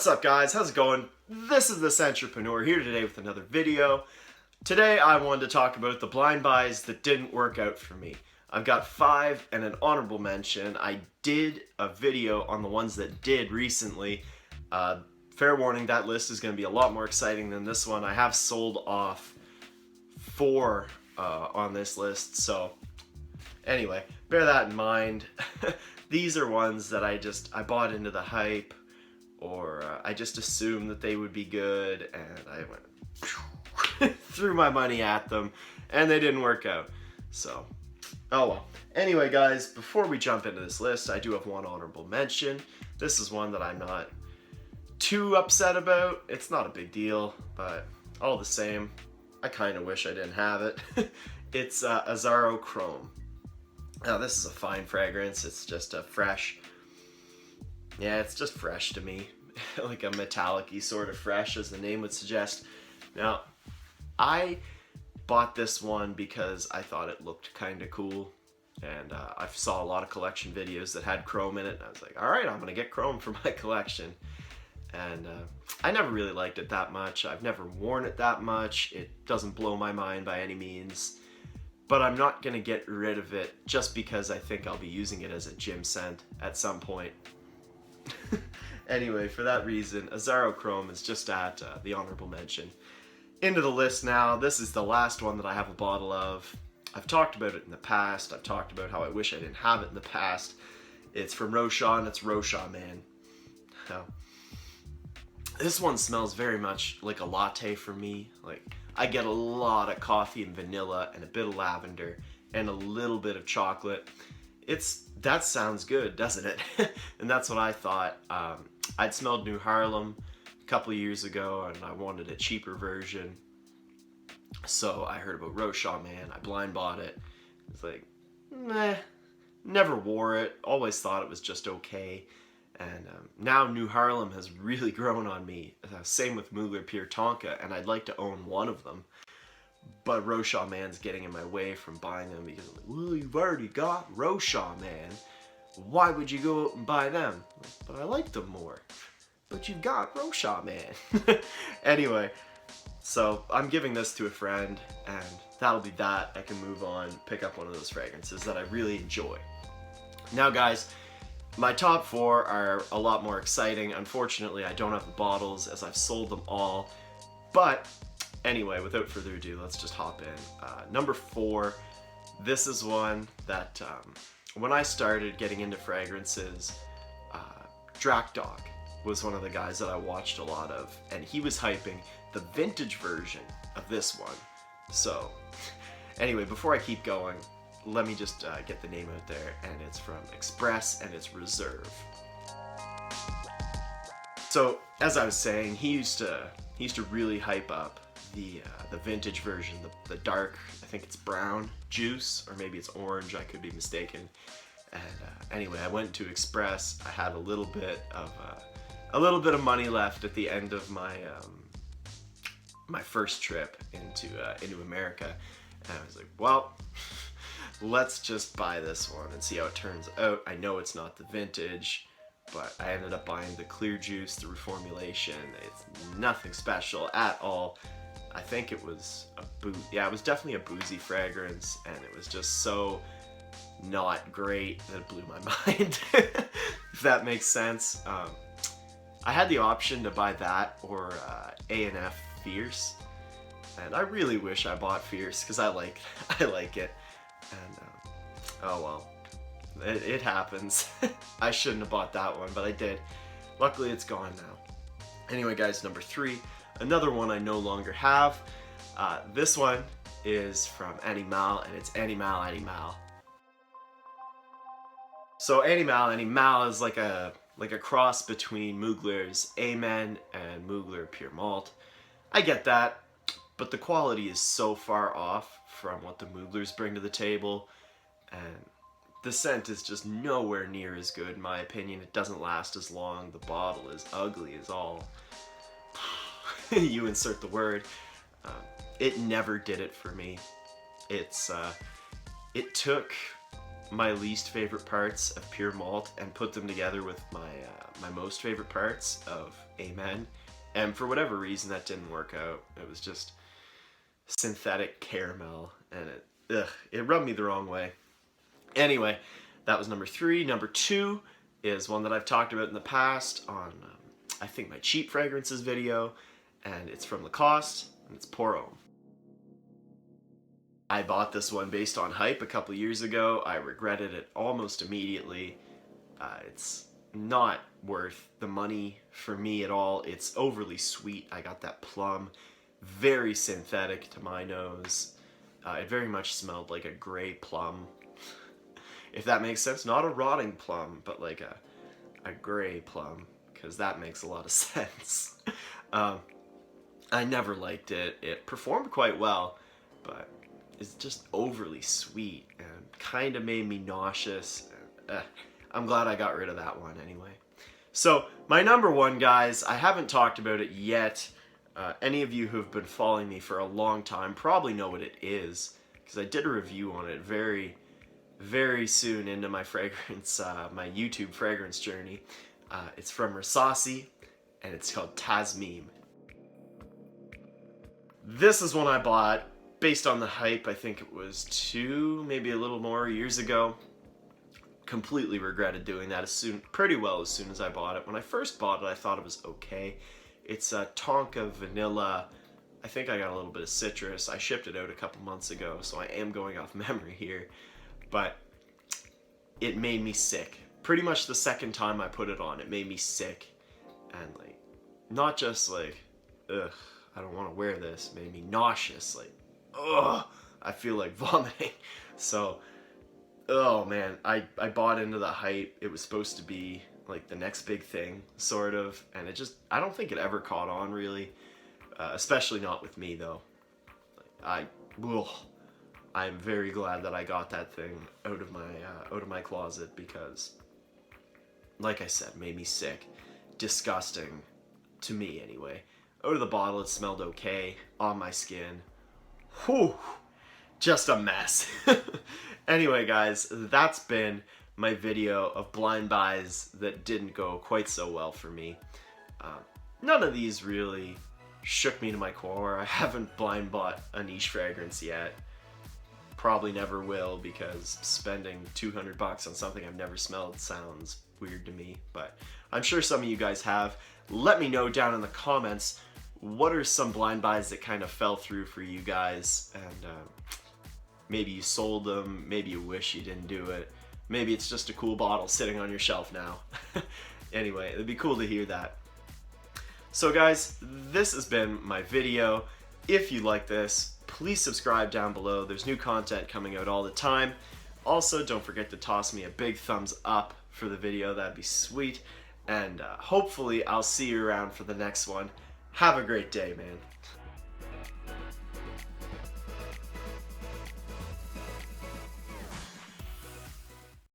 What's up guys, how's it going? This is this entrepreneur here today with another video. Today I wanted to talk about the blind buys that didn't work out for me. I've got 5 and an honorable mention. I did a video on the ones that did recently. Fair warning, that list is going to be a lot more exciting than this one. I have sold off 4 on this list, so anyway, bear that in mind. These are ones that I bought into the hype, or I just assumed that they would be good, and I went threw my money at them, and they didn't work out. So, oh well. Anyway guys, before we jump into this list, I do have one honorable mention. This is one that I'm not too upset about. It's not a big deal, but all the same, I kind of wish I didn't have it. It's Azzaro Chrome. Now this is a fine fragrance. It's just a fresh, yeah, it's just fresh to me. Like a metallic-y sort of fresh, as the name would suggest. Now, I bought this one because I thought it looked kind of cool, and I saw a lot of collection videos that had chrome in it, and I was like, alright, I'm gonna get chrome for my collection. And I never really liked it that much. I've never worn it that much. It doesn't blow my mind by any means. But I'm not gonna get rid of it just because I think I'll be using it as a gym scent at some point. Anyway, for that reason, Azzaro Chrome is just at the honorable mention. Into the list now. This is the last one that I have a bottle of. I've talked about it in the past. I've talked about how I wish I didn't have it in the past. It's from Rochas, and it's Rochas Man. Now, this one smells very much like a latte for me. Like, I get a lot of coffee and vanilla and a bit of lavender and a little bit of chocolate. That sounds good, doesn't it? And that's what I thought. I'd smelled New Harlem a couple of years ago, and I wanted a cheaper version. So I heard about Rochas Man. I blind bought it. It's like, meh. Never wore it. Always thought it was just okay. And now New Harlem has really grown on me. Same with Mugler Pure Tonka, and I'd like to own one of them. But Rochas Man's getting in my way from buying them because I'm like, well, you've already got Rochas Man. Why would you go out and buy them? But I like them more. But you've got Rochas Man. Anyway, so I'm giving this to a friend, and that'll be that. I can move on, pick up one of those fragrances that I really enjoy. Now guys, my top 4 are a lot more exciting. Unfortunately, I don't have the bottles as I've sold them all. But anyway, without further ado, let's just hop in. Number 4, this is one that when I started getting into fragrances, Dog was one of the guys that I watched a lot of, and he was hyping the vintage version of this one. So anyway, before I keep going, let me just get the name out there, and it's from Express, and it's Reserve. So as I was saying, he used to really hype up the vintage version, the dark, I think it's brown juice, or maybe it's orange, I could be mistaken. And anyway, I went to Express. I had a little bit of money left at the end of my my first trip into America, and I was like, well, let's just buy this one and see how it turns out. I know it's not the vintage, but I ended up buying the clear juice, the reformulation. It's nothing special at all. I think it was it was definitely a boozy fragrance, and it was just so not great that it blew my mind, if that makes sense. I had the option to buy that or A&F Fierce, and I really wish I bought Fierce because I like it. And oh well, it happens. I shouldn't have bought that one, but I did. Luckily it's gone now. Anyway guys, number 3, another one I no longer have. This one is from Animale, and it's Animale Animale. So Animale Animale is like a cross between Mugler's Amen and Mugler Pure Malt. I get that, but the quality is so far off from what the Muglers bring to the table, and the scent is just nowhere near as good in my opinion. It doesn't last as long. The bottle is ugly as all. You insert the word. It never did it for me. It took my least favorite parts of pure malt and put them together with my most favorite parts of Amen. And for whatever reason, that didn't work out. It was just synthetic caramel, and it rubbed me the wrong way. Anyway, that was number 3. Number 2 is one that I've talked about in the past on, I think, my cheap fragrances video, and it's from Lacoste, and it's Homme. I bought this one based on hype a couple years ago. I regretted it almost immediately. It's not worth the money for me at all. It's overly sweet. I got that plum, very synthetic to my nose. It very much smelled like a gray plum, if that makes sense. Not a rotting plum, but like a gray plum, because that makes a lot of sense. I never liked it. It performed quite well, but it's just overly sweet and kind of made me nauseous. I'm glad I got rid of that one anyway. So my number 1, guys, I haven't talked about it yet. Any of you who have been following me for a long time probably know what it is, because I did a review on it very, very soon into my fragrance, my YouTube fragrance journey. It's from Rasasi, and it's called Tasmeem. This is one I bought based on the hype. I think it was 2, maybe a little more years ago. Completely regretted doing that pretty well as soon as I bought it. When I first bought it, I thought it was okay. It's a Tonka vanilla. I think I got a little bit of citrus. I shipped it out a couple months ago, so I am going off memory here. But it made me sick. Pretty much the second time I put it on, it made me sick. And like, not just like, ugh, I don't want to wear this. It made me nauseous. Like, ugh, I feel like vomiting. So, oh man, I bought into the hype. It was supposed to be like the next big thing, sort of, and it just, I don't think it ever caught on really, especially not with me though. I'm very glad that I got that thing out of my closet, because, like I said, made me sick, disgusting, to me anyway. Out of the bottle, it smelled okay. On my skin, whew, just a mess. Anyway, guys, that's been my video of blind buys that didn't go quite so well for me. None of these really shook me to my core. I haven't blind bought a niche fragrance yet. Probably never will, because spending $200 on something I've never smelled sounds weird to me, but I'm sure some of you guys have. Let me know down in the comments, what are some blind buys that kind of fell through for you guys, and maybe you sold them, maybe you wish you didn't do it, maybe it's just a cool bottle sitting on your shelf now. Anyway, it'd be cool to hear that. So guys, this has been my video. If you like this, please subscribe down below. There's new content coming out all the time. Also, don't forget to toss me a big thumbs up for the video. That'd be sweet. And hopefully I'll see you around for the next one. Have a great day, man.